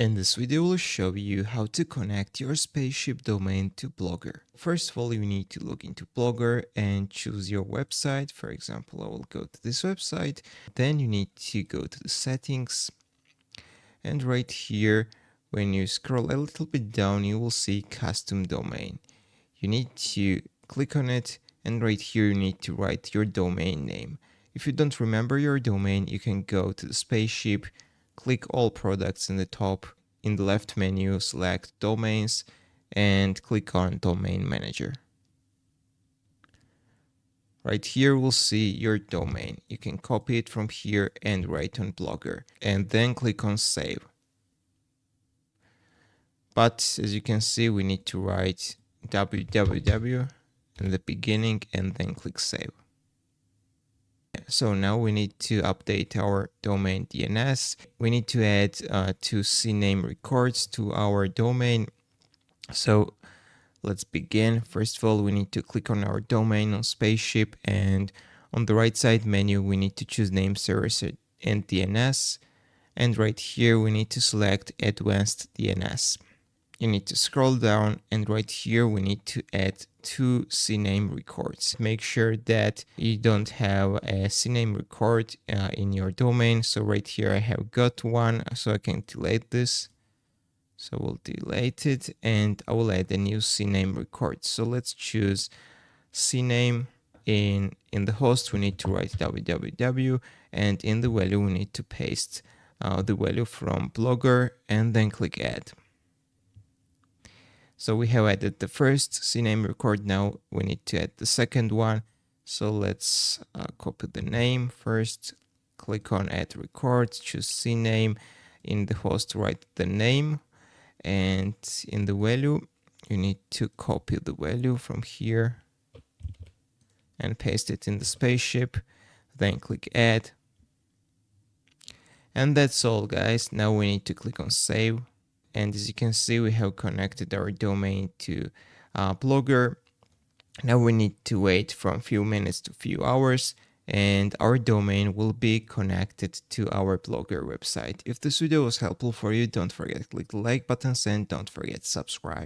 In this video, we'll show you how to connect your Spaceship domain to Blogger. First of all, you need to log into Blogger and choose your website. For example, I will go to this website. Then you need to go to the settings. And right here, when you scroll a little bit down, you will see custom domain. You need to click on it, and right here you need to write your domain name. If you don't remember your domain, you can go to the Spaceship, click all products in the top. In the left menu, select domains and click on domain manager. Right here we'll see your domain. You can copy it from here and write on Blogger and then click on save. But as you can see, we need to write www in the beginning and then click save. So now we need to update our domain DNS. We need to add two CNAME records to our domain. So let's begin. First of all, we need to click on our domain on Spaceship, and on the right side menu, we need to choose name server and DNS. And right here, we need to select advanced DNS. You need to scroll down, and right here we need to add two CNAME records. Make sure that you don't have a CNAME record in your domain. So right here I have got one, so I can delete this. So we'll delete it and I will add a new CNAME record. So let's choose CNAME. In the host we need to write www, and in the value we need to paste the value from Blogger and then click add. So we have added the first CNAME record. Now we need to add the second one. So let's copy the name first, click on add records, choose CNAME. In the host write the name, and in the value you need to copy the value from here and paste it in the Spaceship, then click add. And that's all, guys. Now we need to click on save. And as you can see, we have connected our domain to Blogger. Now we need to wait from few minutes to few hours, and our domain will be connected to our Blogger website. If this video was helpful for you, don't forget to click the like button and don't forget to subscribe.